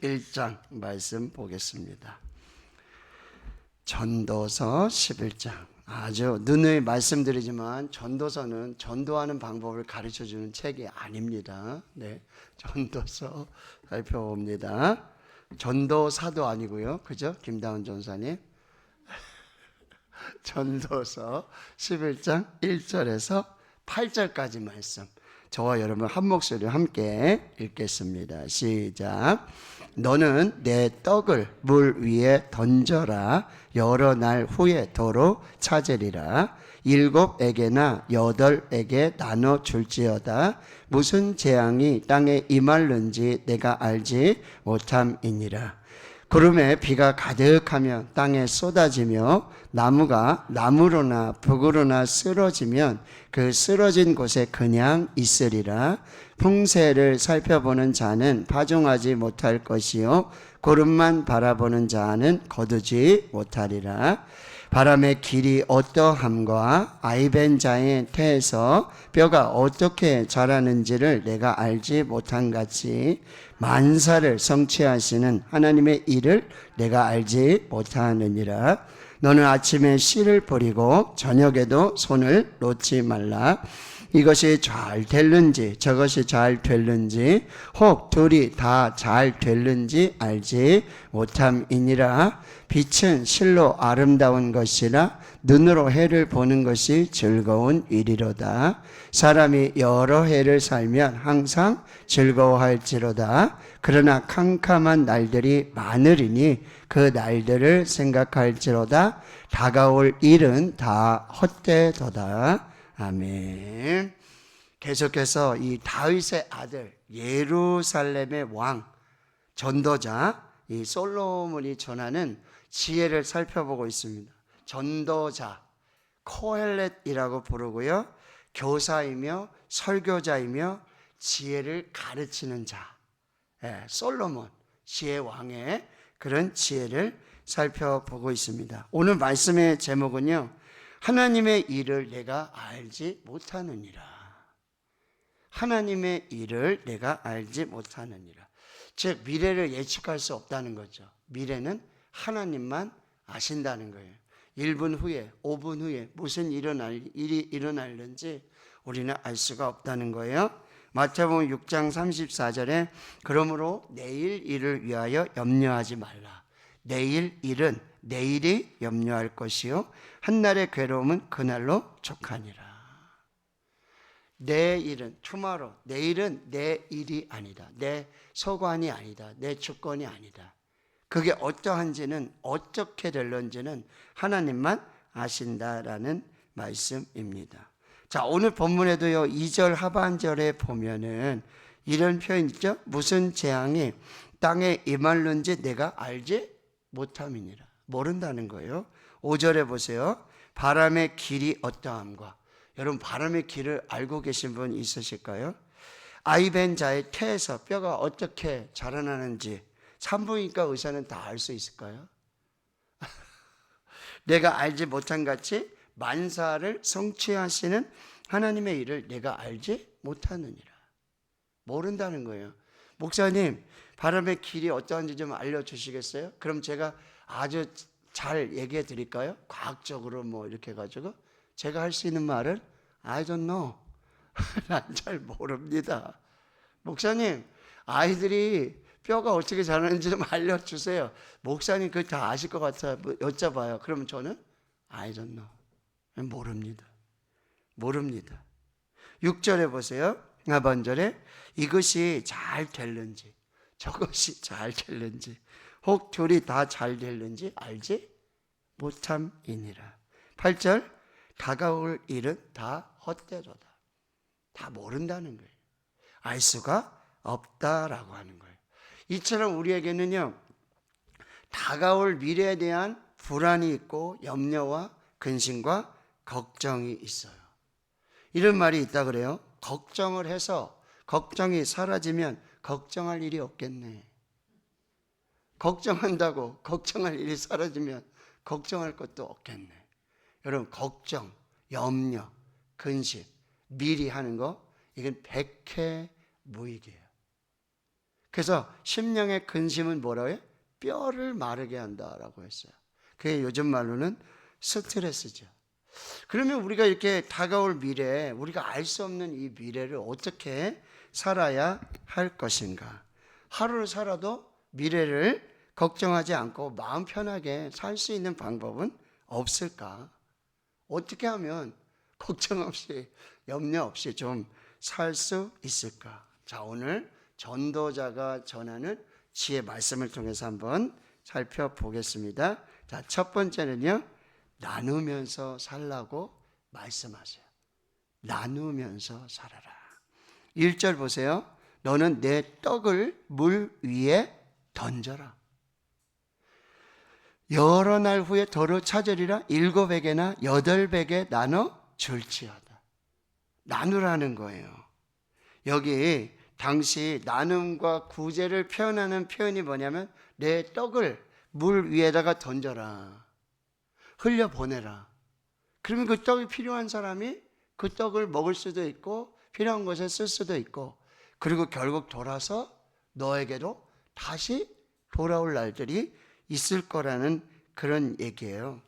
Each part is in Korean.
11장 말씀 보겠습니다. 전도서 11장. 아주 누누이 말씀드리지만 전도서는 전도하는 방법을 가르쳐주는 책이 아닙니다. 네, 전도서 살펴봅니다. 전도사도 아니고요. 그죠? 김다운 전사님. 전도서 11장 1절에서 8절까지 말씀. 저와 여러분 한 목소리로 함께 읽겠습니다. 시작. 너는 내 떡을 물 위에 던져라. 여러 날 후에 도로 찾으리라. 7에게나 8에게 나눠 줄지어다. 무슨 재앙이 땅에 임할는지 내가 알지 못함이니라. 구름에 비가 가득하며 땅에 쏟아지며 나무가 나무로나 붓으로나 쓰러지면 그 쓰러진 곳에 그냥 있으리라. 풍세를 살펴보는 자는 파종하지 못할 것이요 구름만 바라보는 자는 거두지 못하리라. 바람의 길이 어떠함과 아이벤 자의 태에서 뼈가 어떻게 자라는지를 내가 알지 못한 같이 만사를 성취하시는 하나님의 일을 내가 알지 못하느니라. 너는 아침에 씨를 뿌리고 저녁에도 손을 놓지 말라. 이것이 잘 될는지 저것이 잘 될는지 혹 둘이 다 잘 될는지 알지 못함이니라. 빛은 실로 아름다운 것이라 눈으로 해를 보는 것이 즐거운 일이로다. 사람이 여러 해를 살면 항상 즐거워할지로다. 그러나 캄캄한 날들이 많으리니 그 날들을 생각할지로다. 다가올 일은 다 헛되도다. 아멘. 계속해서 이 다윗의 아들 예루살렘의 왕 전도자 이 솔로몬이 전하는 지혜를 살펴보고 있습니다. 전도자 코헬렛이라고 부르고요. 교사이며 설교자이며 지혜를 가르치는 자. 솔로몬 지혜 왕의 그런 지혜를 살펴보고 있습니다. 오늘 말씀의 제목은요. 하나님의 일을 내가 알지 못하느니라. 하나님의 일을 내가 알지 못하느니라. 즉 미래를 예측할 수 없다는 거죠. 미래는 하나님만 아신다는 거예요. 1분 후에 5분 후에 무슨 일이 일어날는지 우리는 알 수가 없다는 거예요. 마태복음 6장 34절에 그러므로 내일 일을 위하여 염려하지 말라. 내일 일은 내일이 염려할 것이요 한날의 괴로움은 그날로 족하니라. 내일은 tomorrow, 내일은 내 일이 아니다. 내 소관이 아니다. 내 주권이 아니다. 그게 어떠한지는 어떻게 될런지는 하나님만 아신다라는 말씀입니다. 자, 오늘 본문에도요 2절 하반절에 보면은 이런 표현 있죠. 무슨 재앙이 땅에 임할는지 내가 알지 못함이니라. 모른다는 거예요. 5절에 보세요. 바람의 길이 어떠함과. 여러분 바람의 길을 알고 계신 분 있으실까요? 아이벤 자의 태에서 뼈가 어떻게 자라나는지 산부인과 의사는 다 알 수 있을까요? 내가 알지 못한 같이 만사를 성취하시는 하나님의 일을 내가 알지 못하느니라. 모른다는 거예요. 목사님 바람의 길이 어떠한지 좀 알려주시겠어요? 그럼 제가 아주 잘 얘기해 드릴까요? 과학적으로 뭐 이렇게 해가지고 제가 할 수 있는 말은 I don't know. 난 잘 모릅니다. 목사님 아이들이 뼈가 어떻게 자라는지 좀 알려주세요. 목사님 그거 다 아실 것 같아요. 여쭤봐요. 그러면 저는 I don't know. 모릅니다. 모릅니다. 6절에 보세요. 하반절에 이것이 잘 될는지 저것이 잘 될는지 혹 둘이 다 잘 될는지 알지 못함이니라. 8절 다가올 일은 다 헛되도다. 다 모른다는 거예요. 알 수가 없다라고 하는 거예요. 이처럼 우리에게는요 다가올 미래에 대한 불안이 있고 염려와 근심과 걱정이 있어요. 이런 말이 있다 그래요. 걱정을 해서 걱정이 사라지면 걱정할 일이 없겠네. 걱정한다고 걱정할 일이 사라지면 걱정할 것도 없겠네. 여러분 걱정, 염려, 근심, 미리 하는 거 이건 백해무익이에요. 그래서 심령의 근심은 뭐라고 해요? 뼈를 마르게 한다라고 했어요. 그게 요즘 말로는 스트레스죠. 그러면 우리가 이렇게 다가올 미래, 우리가 알 수 없는 이 미래를 어떻게 살아야 할 것인가? 하루를 살아도 미래를 걱정하지 않고 마음 편하게 살 수 있는 방법은 없을까? 어떻게 하면 걱정 없이, 염려 없이 좀 살 수 있을까? 자, 오늘 전도자가 전하는 지혜 말씀을 통해서 한번 살펴보겠습니다. 자, 첫 번째는요, 나누면서 살라고 말씀하세요. 나누면서 살아라. 1절 보세요. 너는 내 떡을 물 위에 던져라. 여러 날 후에 도로 찾으리라. 7에게나 8에게 나눠 줄지어다. 나누라는 거예요. 여기 당시 나눔과 구제를 표현하는 표현이 뭐냐면 내 떡을 물 위에다가 던져라. 흘려보내라. 그러면 그 떡이 필요한 사람이 그 떡을 먹을 수도 있고 필요한 것에 쓸 수도 있고, 그리고 결국 돌아서 너에게도 다시 돌아올 날들이 있을 거라는 그런 얘기예요.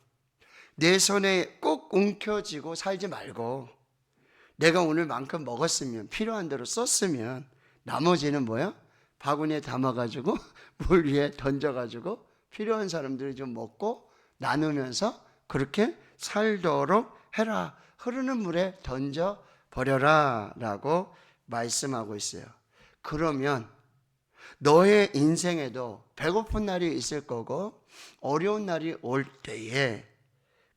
내 손에 꼭 움켜쥐고 살지 말고 내가 오늘만큼 먹었으면, 필요한 대로 썼으면 나머지는 뭐야? 바구니에 담아가지고 물 위에 던져가지고 필요한 사람들이 좀 먹고 나누면서 그렇게 살도록 해라. 흐르는 물에 던져버려라 라고 말씀하고 있어요. 그러면 너의 인생에도 배고픈 날이 있을 거고 어려운 날이 올 때에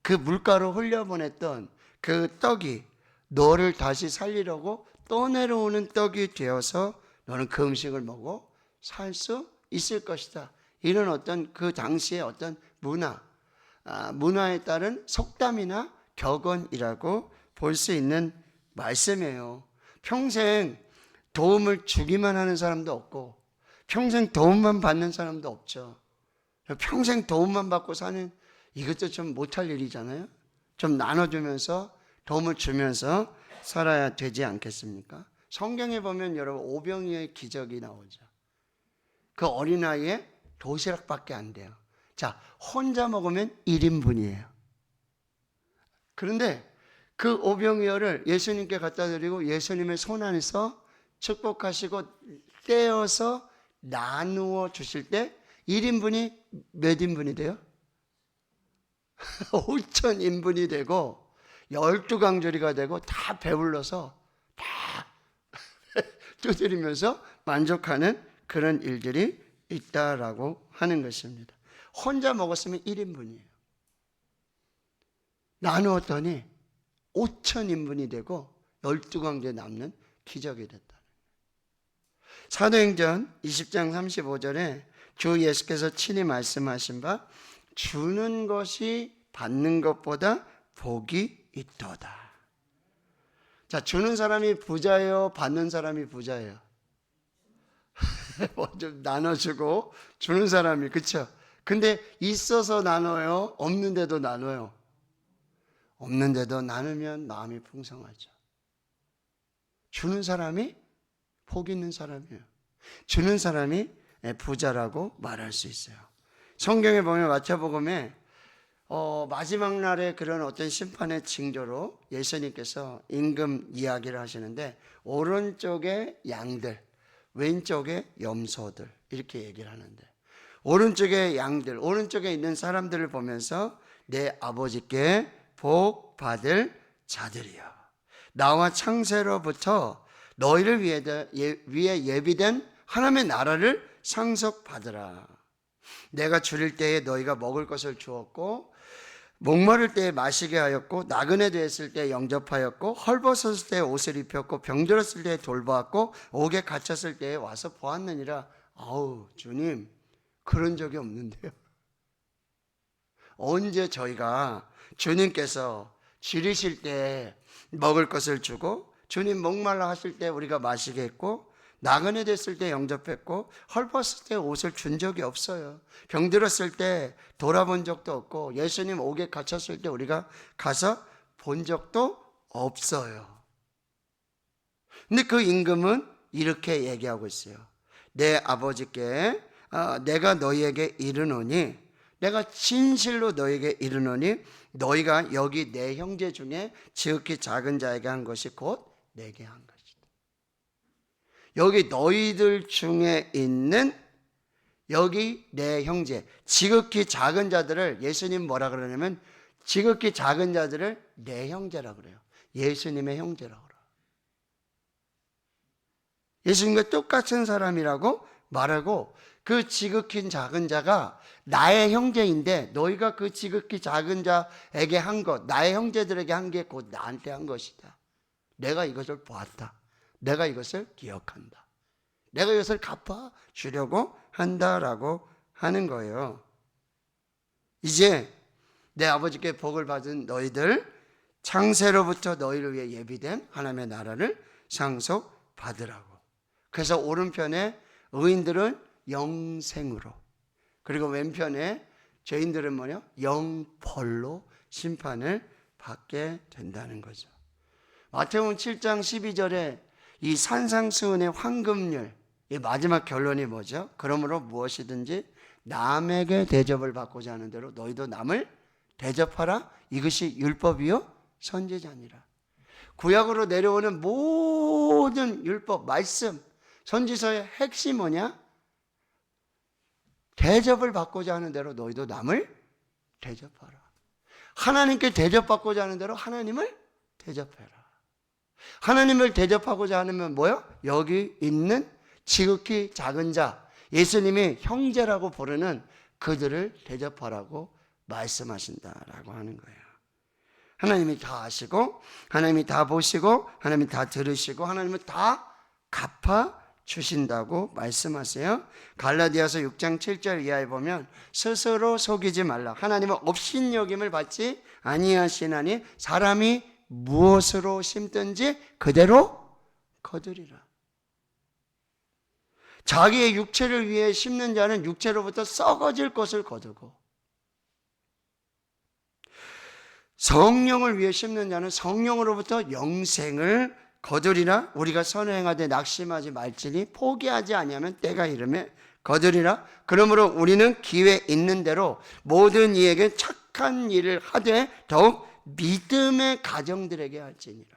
그 물가로 흘려보냈던 그 떡이 너를 다시 살리려고 떠내려오는 떡이 되어서 너는 그 음식을 먹어 살 수 있을 것이다. 이런 어떤 그 당시의 어떤 문화에 따른 속담이나 격언이라고 볼 수 있는 말씀이에요. 평생 도움을 주기만 하는 사람도 없고 평생 도움만 받는 사람도 없죠. 평생 도움만 받고 사는, 이것도 좀 못할 일이잖아요. 좀 나눠주면서 도움을 주면서 살아야 되지 않겠습니까? 성경에 보면 여러분 오병이어의 기적이 나오죠. 그 어린아이에 도시락밖에 안 돼요. 자, 혼자 먹으면 1인분이에요. 그런데 그 오병이어를 예수님께 갖다 드리고 예수님의 손 안에서 축복하시고 떼어서 나누어 주실 때 1인분이 몇 인분이 돼요? 5,000인분이 되고 12강조리가 되고 다 배불러서 다 두드리면서 만족하는 그런 일들이 있다라고 하는 것입니다. 혼자 먹었으면 1인분이에요. 나누었더니 5,000인분이 되고 12강조에 남는 기적이 됐다. 사도행전 20장 35절에 주 예수께서 친히 말씀하신 바 주는 것이 받는 것보다 복이 있도다. 자, 주는 사람이 부자예요? 받는 사람이 부자예요? 좀 나눠주고 주는 사람이, 그렇죠? 근데 있어서 나눠요? 없는데도 나눠요? 없는데도 나누면 마음이 풍성하죠. 주는 사람이 복 있는 사람이에요. 주는 사람이 부자라고 말할 수 있어요. 성경에 보면 마태복음에 마지막 날에 그런 어떤 심판의 징조로 예수님께서 임금 이야기를 하시는데 오른쪽에 양들, 왼쪽에 염소들 이렇게 얘기를 하는데, 오른쪽에 양들, 오른쪽에 있는 사람들을 보면서 내 아버지께 복 받을 자들이여, 나와 창세로부터 너희를 위해 예비된 하나님의 나라를 상속받으라. 내가 줄일 때에 너희가 먹을 것을 주었고 목마를 때에 마시게 하였고 나그네 되었을 때에 영접하였고 헐벗었을 때에 옷을 입혔고 병들었을 때에 돌보았고 옥에 갇혔을 때에 와서 보았느니라. 아우, 주님, 그런 적이 없는데요. 언제 저희가 주님께서 줄이실 때 먹을 것을 주고 주님 목말라 하실 때 우리가 마시게 했고 나그네 됐을 때 영접했고 헐벗을 때 옷을 준 적이 없어요. 병들었을 때 돌아본 적도 없고 예수님 옥에 갇혔을 때 우리가 가서 본 적도 없어요. 근데 그 임금은 이렇게 얘기하고 있어요. 내 아버지께 내가 너희에게 이르노니, 내가 진실로 너희에게 이르노니 너희가 여기 내 형제 중에 지극히 작은 자에게 한 것이 곧 내게 한 것이다. 여기 너희들 중에 있는 여기 내 형제, 지극히 작은 자들을 예수님 뭐라 그러냐면 지극히 작은 자들을 내 형제라 그래요. 예수님의 형제라 그래요. 예수님과 똑같은 사람이라고 말하고, 그 지극히 작은 자가 나의 형제인데 너희가 그 지극히 작은 자에게 한 것, 나의 형제들에게 한 게 곧 나한테 한 것이다. 내가 이것을 보았다. 내가 이것을 기억한다. 내가 이것을 갚아주려고 한다라고 하는 거예요. 이제 내 아버지께 복을 받은 너희들, 창세로부터 너희를 위해 예비된 하나님의 나라를 상속받으라고. 그래서 오른편에 의인들은 영생으로, 그리고 왼편에 죄인들은 뭐냐? 영벌로 심판을 받게 된다는 거죠. 마태복음 7장 12절에 이 산상수훈의 황금률, 이 마지막 결론이 뭐죠? 그러므로 무엇이든지 남에게 대접을 받고자 하는 대로 너희도 남을 대접하라. 이것이 율법이요 선지자니라. 구약으로 내려오는 모든 율법, 말씀, 선지서의 핵심 뭐냐? 대접을 받고자 하는 대로 너희도 남을 대접하라. 하나님께 대접받고자 하는 대로 하나님을 대접해라. 하나님을 대접하고자 하면 뭐요? 여기 있는 지극히 작은 자, 예수님이 형제라고 부르는 그들을 대접하라고 말씀하신다라고 하는 거예요. 하나님이 다 아시고, 하나님이 다 보시고, 하나님이 다 들으시고, 하나님은 다 갚아주신다고 말씀하세요. 갈라디아서 6장 7절 이하에 보면 스스로 속이지 말라. 하나님은 업신여김을 받지 아니하시나니 사람이 무엇으로 심든지 그대로 거두리라. 자기의 육체를 위해 심는 자는 육체로부터 썩어질 것을 거두고, 성령을 위해 심는 자는 성령으로부터 영생을 거두리라. 우리가 선행하되 낙심하지 말지니 포기하지 아니하면 때가 이르매 거두리라. 그러므로 우리는 기회 있는 대로 모든 이에게 착한 일을 하되 더욱 믿음의 가정들에게 할지니라.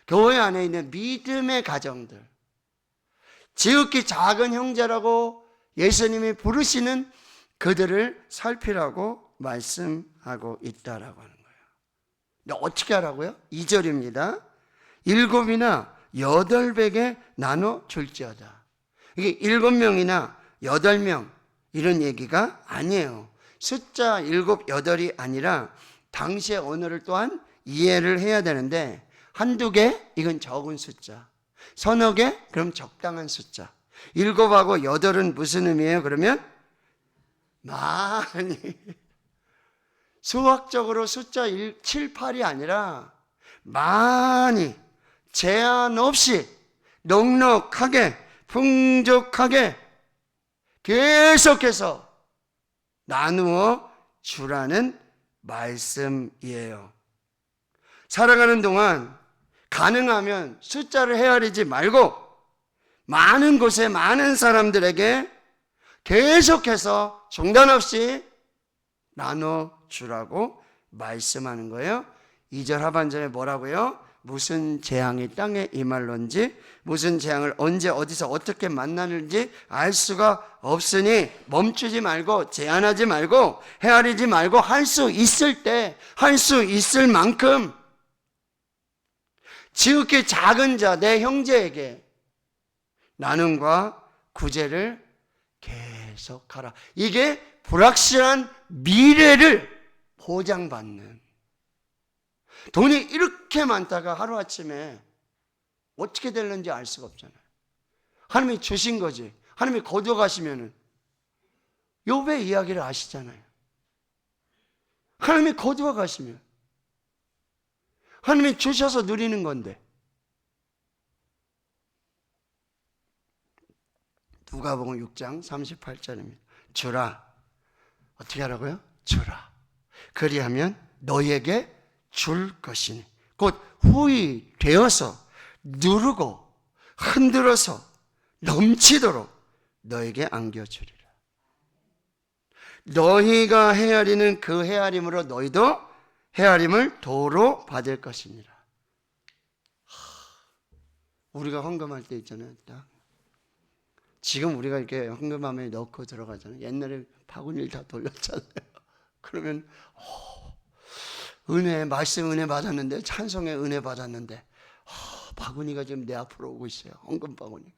교회 안에 있는 믿음의 가정들, 지극히 작은 형제라고 예수님이 부르시는 그들을 살피라고 말씀하고 있다라고 하는 거예요. 근데 어떻게 하라고요? 2절입니다. 7이나 8백에 나눠 줄지어다. 이게 7명이나 8명 이런 얘기가 아니에요. 숫자 7, 8이 아니라 당시의 언어를 또한 이해를 해야 되는데, 한두 개 이건 적은 숫자, 서너 개 그럼 적당한 숫자. 7하고 8은 무슨 의미예요? 그러면 많이, 수학적으로 숫자 7, 8이 아니라 많이, 제한 없이 넉넉하게 풍족하게 계속해서 나누어 주라는 말씀이에요. 살아가는 동안 가능하면 숫자를 헤아리지 말고 많은 곳에 많은 사람들에게 계속해서 중단 없이 나눠주라고 말씀하는 거예요. 2절 하반절에 뭐라고요? 무슨 재앙이 땅에 임할런지, 무슨 재앙을 언제 어디서 어떻게 만나는지 알 수가 없으니 멈추지 말고, 제한하지 말고, 헤아리지 말고, 할 수 있을 때 할 수 있을 만큼 지극히 작은 자, 내 형제에게 나눔과 구제를 계속하라. 이게 불확실한 미래를 보장받는, 돈이 이렇게 많다가 하루아침에 어떻게 될는지 알 수가 없잖아요. 하나님이 주신 거지. 하나님이 거둬가시면은, 욥의 이야기를 아시잖아요. 하나님이 거두어 가시면 하나님이 주셔서 누리는 건데. 누가복음 6장 38절입니다. 주라. 어떻게 하라고요? 주라. 그리하면 너희에게 줄 것이니, 곧 후히 되어서 누르고 흔들어서 넘치도록 너에게 안겨주리라. 너희가 헤아리는 그 헤아림으로 너희도 헤아림을 도로 받을 것이니라. 우리가 헌금할 때 있잖아요. 딱. 지금 우리가 이렇게 헌금함에 넣고 들어가잖아요. 옛날에 바구니를 다 돌렸잖아요. 그러면 은혜, 말씀 은혜 받았는데, 찬송의 은혜 받았는데 바구니가 지금 내 앞으로 오고 있어요. 헌금 바구니가.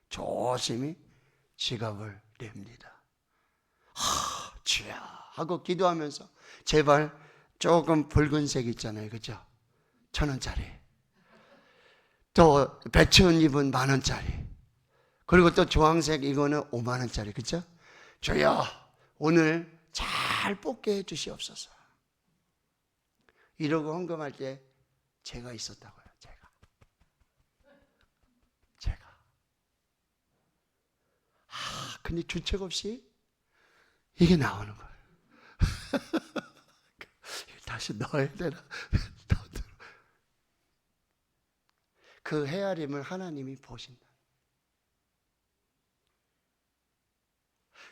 조심히 지갑을 냅니다. 주야 하고 기도하면서 제발 조금 붉은색 있잖아요. 그죠? 1,000원짜리. 또 배추 잎은 10,000원짜리. 그리고 또 주황색 이거는 50,000원짜리. 그죠? 주여 오늘 잘 뽑게 해주시옵소서. 이러고 헌금할 때 제가 있었다고요. 제가. 근데 주책 없이 이게 나오는 거예요. 다시 넣어야 되나? 그 헤아림을 하나님이 보신다.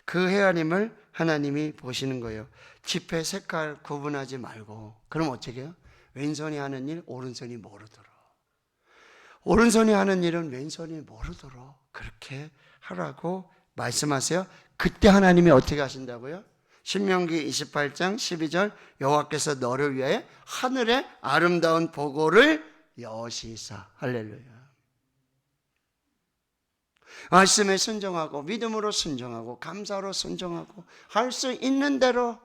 그 헤아림을 하나님이 보시는 거예요. 지폐 색깔 구분하지 말고. 그럼 어떻게 해요? 왼손이 하는 일 오른손이 모르도록, 오른손이 하는 일은 왼손이 모르도록 그렇게 하라고 말씀하세요. 그때 하나님이 어떻게 하신다고요? 신명기 28장 12절 여호와께서 너를 위하여 하늘의 아름다운 보고를 여시사. 할렐루야. 말씀에 순종하고 믿음으로 순종하고 감사로 순종하고 할 수 있는 대로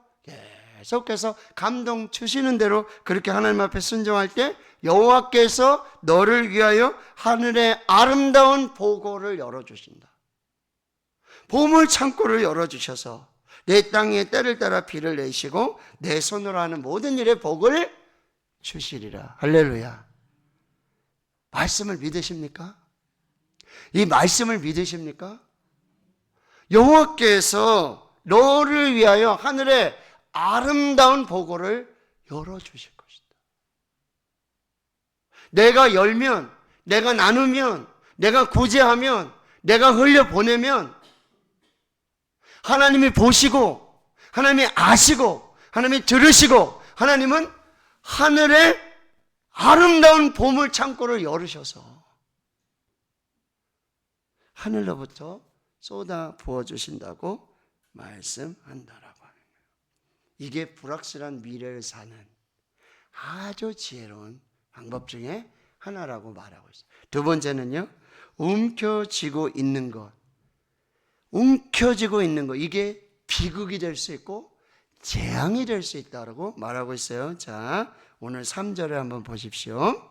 계속해서 감동 주시는 대로 그렇게 하나님 앞에 순종할 때 여호와께서 너를 위하여 하늘의 아름다운 보고를 열어주신다. 보물 창고를 열어주셔서 내 땅에 때를 따라 비를 내시고 내 손으로 하는 모든 일에 복을 주시리라. 할렐루야. 말씀을 믿으십니까? 이 말씀을 믿으십니까? 여호와께서 너를 위하여 하늘의 아름다운 보고를 열어주실 것이다. 내가 열면, 내가 나누면, 내가 구제하면, 내가 흘려보내면 하나님이 보시고 하나님이 아시고 하나님이 들으시고 하나님은 하늘의 아름다운 보물 창고를 열으셔서 하늘로부터 쏟아 부어주신다고 말씀한다라고 하는 거예요. 이게 불확실한 미래를 사는 아주 지혜로운 방법 중에 하나라고 말하고 있어요. 두 번째는요, 움켜쥐고 있는 것. 움켜쥐고 있는 것. 이게 비극이 될 수 있고 재앙이 될 수 있다고 말하고 있어요. 자, 오늘 3절에 한번 보십시오.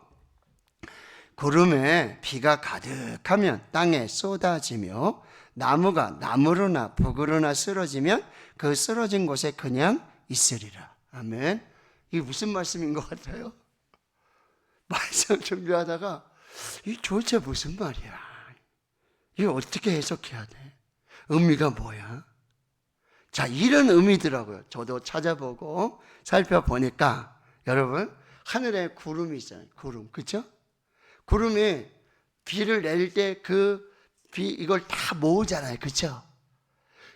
구름에 비가 가득하면 땅에 쏟아지며 나무가 나무로나 붓으로나 쓰러지면 그 쓰러진 곳에 그냥 있으리라. 아멘. 이게 무슨 말씀인 것 같아요? 말씀 준비하다가 이 도대체 무슨 말이야? 이게 어떻게 해석해야 돼? 의미가 뭐야? 자, 이런 의미더라고요. 저도 찾아보고 살펴보니까 여러분, 하늘에 구름이 있잖아요. 구름, 그렇죠? 구름이 비를 내릴 때 그 비 이걸 다 모으잖아요. 그렇죠?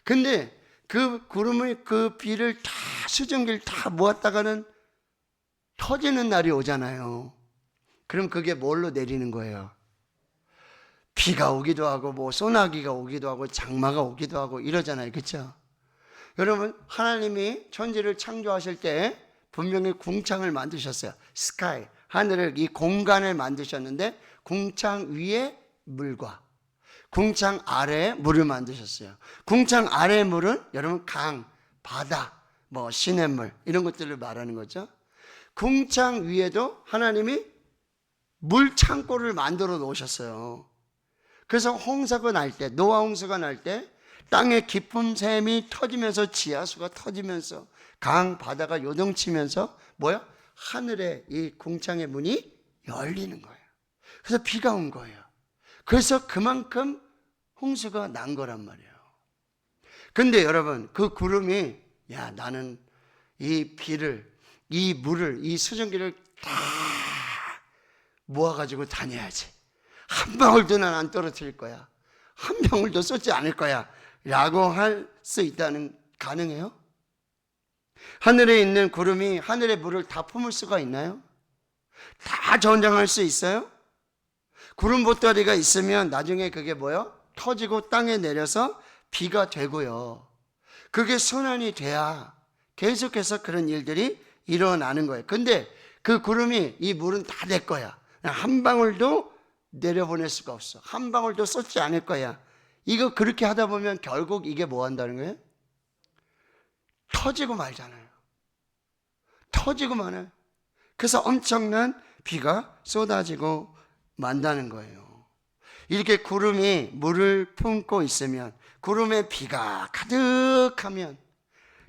근데 그 구름의 그 비를 다 수증기를 다 모았다가는 터지는 날이 오잖아요. 그럼 그게 뭘로 내리는 거예요? 비가 오기도 하고 뭐 소나기가 오기도 하고 장마가 오기도 하고 이러잖아요. 그렇죠? 여러분, 하나님이 천지를 창조하실 때 분명히 궁창을 만드셨어요. 스카이, 하늘을, 이 공간을 만드셨는데 궁창 위에 물과 궁창 아래에 물을 만드셨어요. 궁창 아래의 물은 여러분 강, 바다, 뭐 시냇물 이런 것들을 말하는 거죠. 궁창 위에도 하나님이 물 창고를 만들어 놓으셨어요. 그래서 홍수가 날 때, 노아 홍수가 날 때 땅의 깊은 샘이 터지면서 지하수가 터지면서 강, 바다가 요동치면서 뭐야? 하늘에 이 궁창의 문이 열리는 거예요. 그래서 비가 온 거예요. 그래서 그만큼 홍수가 난 거란 말이에요. 근데 여러분, 그 구름이 야, 나는 이 비를, 이 물을, 이 수증기를 다 모아가지고 다녀야지. 한 방울도 난 안 떨어뜨릴 거야. 한 방울도 쏟지 않을 거야 라고 할 수 있다는, 가능해요? 하늘에 있는 구름이 하늘의 물을 다 품을 수가 있나요? 다 저장할 수 있어요? 구름 보따리가 있으면 나중에 그게 뭐요? 터지고 땅에 내려서 비가 되고요. 그게 순환이 돼야 계속해서 그런 일들이 일어나는 거예요. 근데 그 구름이 이 물은 다 내 거야. 한 방울도 내려보낼 수가 없어. 한 방울도 쏟지 않을 거야. 이거 그렇게 하다 보면 결국 이게 뭐 한다는 거예요? 터지고 말잖아요. 터지고 마나요. 그래서 엄청난 비가 쏟아지고 만다는 거예요. 이렇게 구름이 물을 품고 있으면, 구름에 비가 가득하면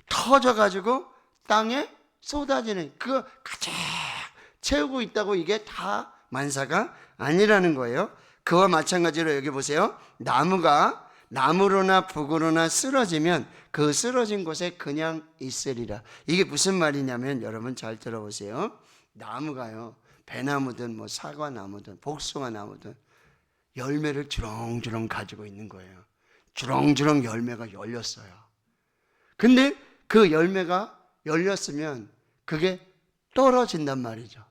터져가지고 땅에 쏟아지는, 그거 가득 채우고 있다고 이게 다 만사가 아니라는 거예요. 그와 마찬가지로 여기 보세요. 나무가 나무로나 북으로나 쓰러지면 그 쓰러진 곳에 그냥 있으리라. 이게 무슨 말이냐면, 여러분 잘 들어보세요. 나무가요, 배나무든 뭐 사과나무든 복숭아나무든 열매를 주렁주렁 가지고 있는 거예요. 주렁주렁 열매가 열렸어요. 근데 그 열매가 열렸으면 그게 떨어진단 말이죠.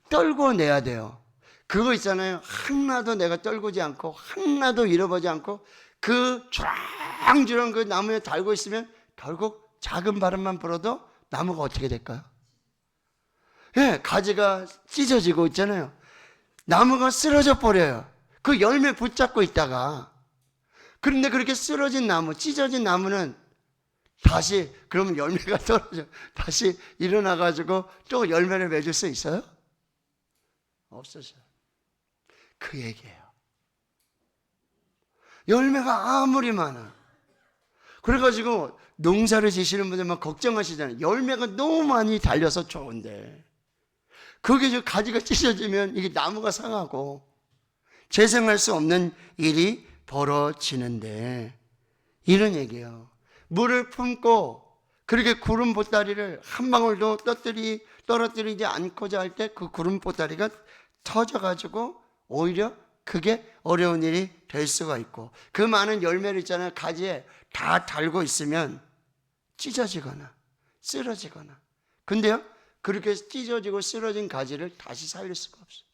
떨고 내야 돼요. 그거 있잖아요. 하나도 내가 떨구지 않고 하나도 잃어보지 않고 그 주렁주렁 그 나무에 달고 있으면 결국 작은 바람만 불어도 나무가 어떻게 될까요? 예, 가지가 찢어지고 있잖아요. 나무가 쓰러져 버려요. 그 열매 붙잡고 있다가. 그런데 그렇게 쓰러진 나무, 찢어진 나무는 다시, 그러면 열매가 떨어져 다시 일어나가지고 또 열매를 맺을 수 있어요? 없어져요. 그 얘기예요. 열매가 아무리 많아. 그래가지고 농사를 지시는 분들만 걱정하시잖아요. 열매가 너무 많이 달려서 좋은데 그게 저 가지가 찢어지면 이게 나무가 상하고 재생할 수 없는 일이 벌어지는데, 이런 얘기예요. 물을 품고 그렇게 구름 보따리를 한 방울도 떨어뜨리지 않고자 할 때 그 구름 보따리가 터져가지고 오히려 그게 어려운 일이 될 수가 있고, 그 많은 열매를 있잖아요. 가지에 다 달고 있으면 찢어지거나 쓰러지거나. 근데요, 그렇게 찢어지고 쓰러진 가지를 다시 살릴 수가 없어요.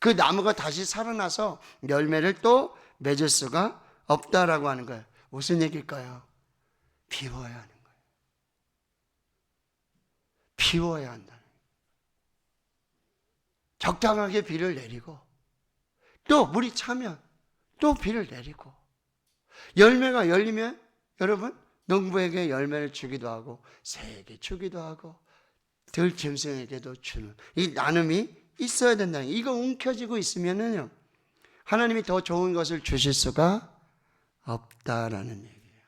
그 나무가 다시 살아나서 열매를 또 맺을 수가 없다라고 하는 거예요. 무슨 얘기일까요? 비워야 하는 거예요. 비워야 한다는 거예요. 적당하게 비를 내리고 또 물이 차면 또 비를 내리고, 열매가 열리면 여러분 농부에게 열매를 주기도 하고 새에게 주기도 하고 들짐승에게도 주는 이 나눔이 있어야 된다는, 이거 움켜쥐고 있으면은요 하나님이 더 좋은 것을 주실 수가 없다라는 얘기예요.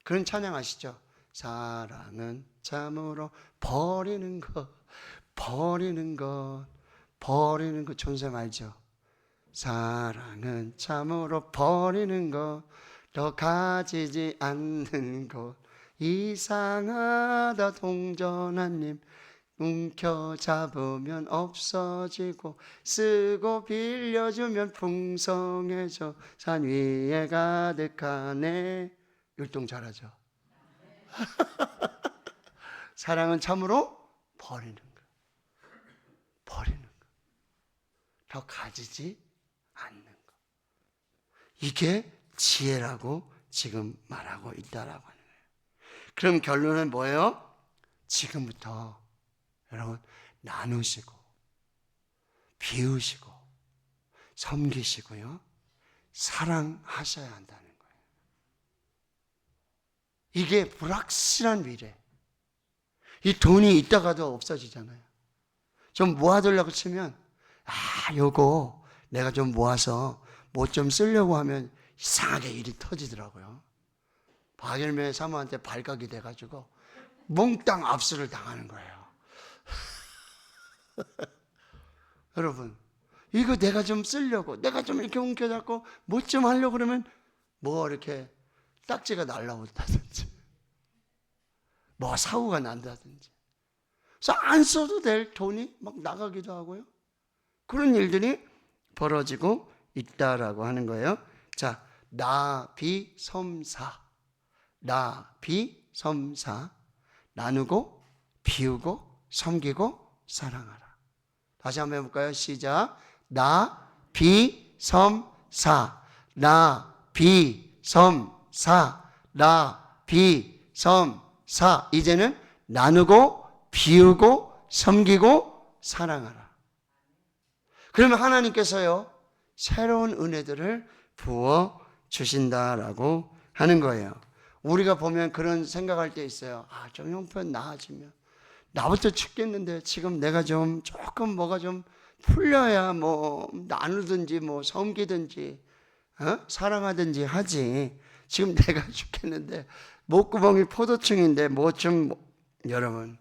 그런 찬양 아시죠? 사랑은 참으로 버리는 것, 버리는 것, 버리는 것. 촌샘 알죠? 사랑은 참으로 버리는 것, 더 가지지 않는 것, 이상하다 동전한님, 움켜잡으면 없어지고 쓰고 빌려주면 풍성해져 산 위에 가득하네. 율동 잘하죠? 사랑은 참으로 버리는 것, 버리는 것, 더 가지지 않는 것. 이게 지혜라고 지금 말하고 있다라고 하는 거예요. 그럼 결론은 뭐예요? 지금부터 여러분 나누시고 비우시고 섬기시고요 사랑하셔야 한다는 거예요. 이게 불확실한 미래. 이 돈이 있다가도 없어지잖아요. 좀 모아두려고 치면 요거 내가 좀 모아서 뭐 좀 쓰려고 하면 이상하게 일이 터지더라고요. 박일매 사모한테 발각이 돼가지고 몽땅 압수를 당하는 거예요. 여러분, 이거 내가 좀 쓰려고, 내가 좀 이렇게 움켜잡고 뭐 좀 하려고 그러면 뭐 이렇게 딱지가 날라온다든지 뭐 사고가 난다든지, 그래서 안 써도 될 돈이 막 나가기도 하고요. 그런 일들이 벌어지고 있다라고 하는 거예요. 자, 나비섬사. 나비섬사. 나누고 비우고 섬기고 사랑하라. 다시 한번 해볼까요? 시작. 나비섬사. 나비섬사. 나비섬사. 이제는 나누고 비우고 섬기고 사랑하라. 그러면 하나님께서요 새로운 은혜들을 부어 주신다라고 하는 거예요. 우리가 보면 그런 생각할 때 있어요. 좀 형편 나아지면, 나부터 죽겠는데 지금 내가 좀 조금 뭐가 좀 풀려야 뭐 나누든지 뭐 섬기든지 사랑하든지 하지. 지금 내가 죽겠는데 목구멍이 포도청인데 뭐 좀, 여러분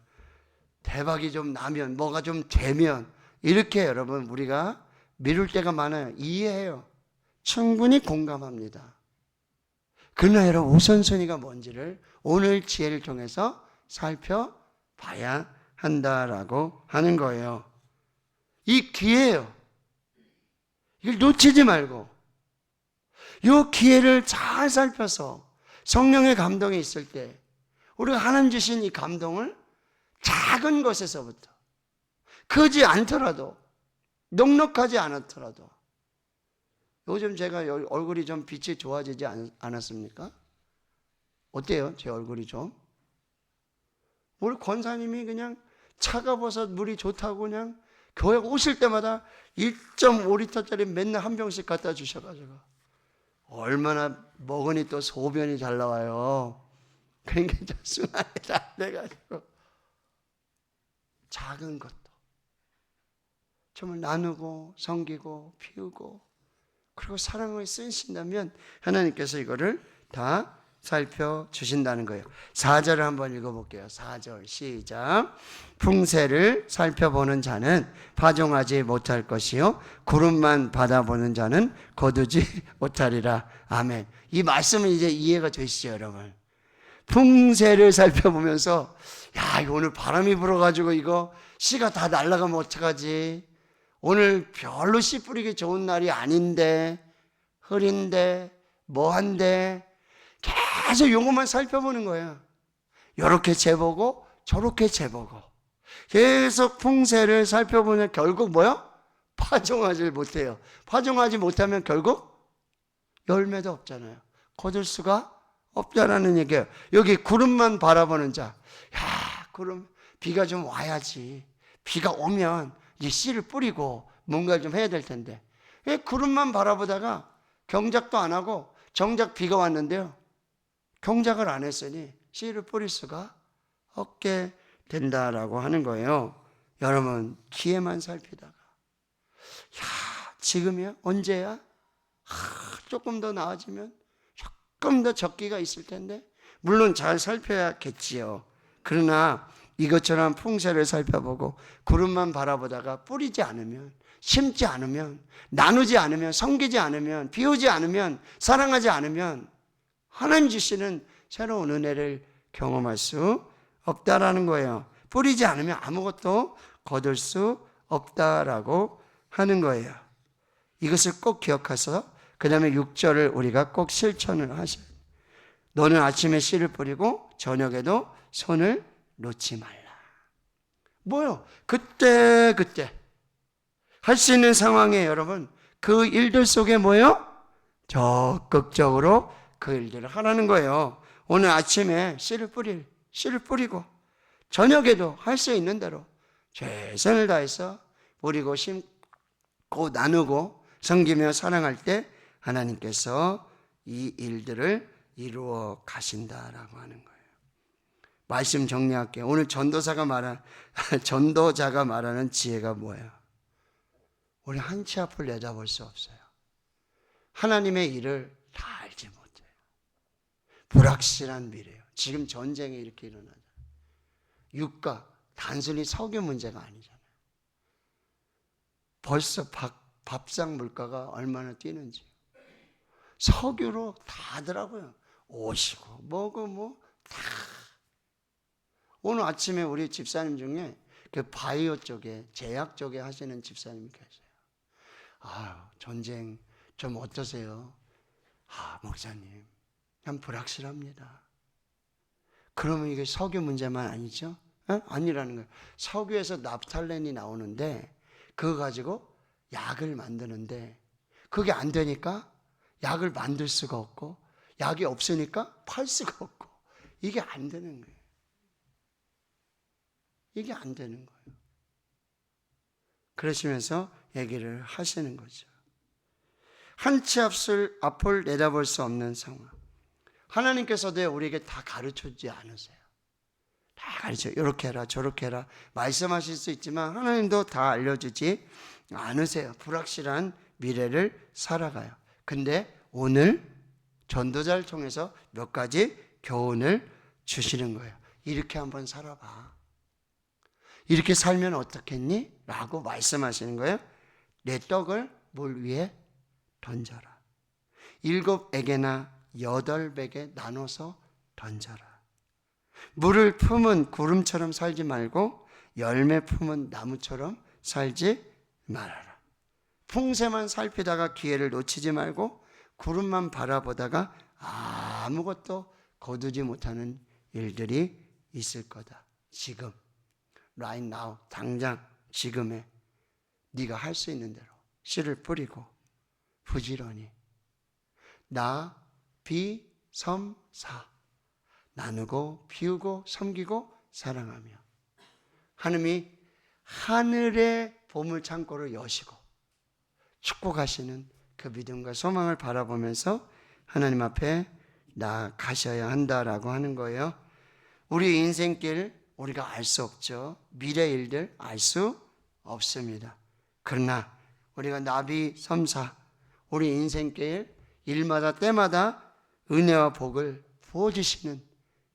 대박이 좀 나면, 뭐가 좀 되면, 이렇게 여러분 우리가 미룰 때가 많아요. 이해해요. 충분히 공감합니다. 그러나 여러분 우선순위가 뭔지를 오늘 지혜를 통해서 살펴봐야 한다라고 하는 거예요. 이 기회예요. 이걸 놓치지 말고 이 기회를 잘 살펴서 성령의 감동이 있을 때 우리가 하나님 주신 이 감동을 작은 것에서부터, 크지 않더라도, 넉넉하지 않았더라도, 요즘 제가 얼굴이 좀 빛이 좋아지지 않았습니까? 어때요? 제 얼굴이 좀? 우리 권사님이 그냥 차가워서 물이 좋다고 그냥 교회 오실 때마다 1.5리터짜리 맨날 한 병씩 갖다 주셔가지고 얼마나 먹으니 또 소변이 잘 나와요. 굉장히 순환이 잘 돼가지고 작은 것도 정말 나누고 섬기고 피우고 그리고 사랑을 쓰신다면 하나님께서 이거를 다 살펴주신다는 거예요. 4절을 한번 읽어볼게요. 4절 시작. 풍세를 살펴보는 자는 파종하지 못할 것이요 구름만 받아보는 자는 거두지 못하리라. 아멘. 이 말씀은 이제 이해가 되시죠, 여러분? 풍세를 살펴보면서 이거 오늘 바람이 불어가지고 이거 씨가 다 날아가면 어떡하지? 오늘 별로 씨 뿌리기 좋은 날이 아닌데, 흐린데, 뭐한데, 계속 요것만 살펴보는 거예요. 요렇게 재보고 저렇게 재보고 계속 풍세를 살펴보면 결국 뭐요? 파종하지 못해요. 파종하지 못하면 결국 열매도 없잖아요. 거둘 수가 없다라는 얘기예요. 여기 구름만 바라보는 자, 구름, 비가 좀 와야지. 비가 오면 이제 씨를 뿌리고 뭔가를 좀 해야 될 텐데 왜 구름만 바라보다가 경작도 안 하고 정작 비가 왔는데요 경작을 안 했으니 씨를 뿌릴 수가 없게 된다라고 하는 거예요. 여러분 기회만 살피다가 지금이야? 언제야? 조금 더 나아지면 조금 더 적기가 있을 텐데 물론 잘 살펴야겠지요. 그러나 이것처럼 풍세를 살펴보고 구름만 바라보다가 뿌리지 않으면, 심지 않으면, 나누지 않으면, 섬기지 않으면, 비우지 않으면, 사랑하지 않으면 하나님 주시는 새로운 은혜를 경험할 수 없다라는 거예요. 뿌리지 않으면 아무것도 거둘 수 없다라고 하는 거예요. 이것을 꼭 기억해서 그 다음에 6절을 우리가 꼭 실천을 하셔야 돼요. 너는 아침에 씨를 뿌리고 저녁에도 손을 놓지 말라. 뭐요? 그때 할 수 있는 상황에 여러분 그 일들 속에 뭐요? 적극적으로 그 일들을 하라는 거예요. 오늘 아침에 씨를 뿌리고 저녁에도 할 수 있는 대로 최선을 다해서 뿌리고 심고 나누고 섬기며 사랑할 때 하나님께서 이 일들을 이루어 가신다라고 하는 거예요. 말씀 정리할게요. 오늘 전도자가 말하는 지혜가 뭐예요? 우리 한 치 앞을 내다볼 수 없어요. 하나님의 일을 다 알지 못해요. 불확실한 미래예요. 지금 전쟁이 이렇게 일어나잖아요. 유가, 단순히 석유 문제가 아니잖아요. 벌써 밥상 물가가 얼마나 뛰는지. 석유로 다 하더라고요. 오시고 뭐고 다. 오늘 아침에 우리 집사님 중에 그 바이오 쪽에, 제약 쪽에 하시는 집사님이 계세요. 전쟁 좀 어떠세요? 목사님, 난 불확실합니다. 그러면 이게 석유 문제만 아니죠? 아니라는 거예요. 석유에서 납탈렌이 나오는데 그거 가지고 약을 만드는데 그게 안 되니까 약을 만들 수가 없고 약이 없으니까 팔 수가 없고 이게 안 되는 거예요. 이게 안 되는 거예요. 그러시면서 얘기를 하시는 거죠. 한 치 앞을 내다볼 수 없는 상황. 하나님께서도 우리에게 다 가르쳐주지 않으세요. 다 가르쳐요. 이렇게 해라 저렇게 해라 말씀하실 수 있지만 하나님도 다 알려주지 않으세요. 불확실한 미래를 살아가요. 근데 오늘 전도자를 통해서 몇 가지 교훈을 주시는 거예요. 이렇게 한번 살아봐. 이렇게 살면 어떻겠니? 라고 말씀하시는 거예요. 내 떡을 물 위에 던져라. 7에게나 8백에 나눠서 던져라. 물을 품은 구름처럼 살지 말고 열매 품은 나무처럼 살지 말아라. 풍새만 살피다가 기회를 놓치지 말고 구름만 바라보다가 아무것도 거두지 못하는 일들이 있을 거다. 지금, right now, 당장 지금에 네가 할 수 있는 대로 씨를 뿌리고 부지런히 나, 비, 섬, 사 나누고 비우고 섬기고 사랑하며 하나님이 하늘의 보물 창고를 여시고 축복하시는 그 믿음과 소망을 바라보면서 하나님 앞에 나아가셔야 한다라고 하는 거예요. 우리 인생길 우리가 알 수 없죠. 미래 일들 알 수 없습니다. 그러나 우리가 나비 섬사 우리 인생길 일마다 때마다 은혜와 복을 부어주시는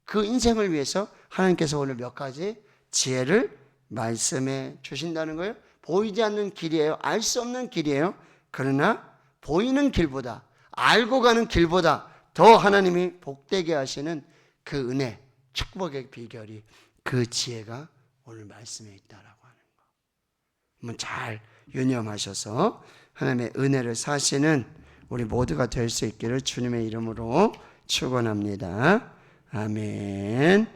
그 인생을 위해서 하나님께서 오늘 몇 가지 지혜를 말씀해 주신다는 거예요. 보이지 않는 길이에요. 알 수 없는 길이에요. 그러나 보이는 길보다 알고 가는 길보다 더 하나님이 복되게 하시는 그 은혜, 축복의 비결이 그 지혜가 오늘 말씀에 있다라고 하는 거. 한번 잘 유념하셔서 하나님의 은혜를 사시는 우리 모두가 될 수 있기를 주님의 이름으로 축원합니다. 아멘.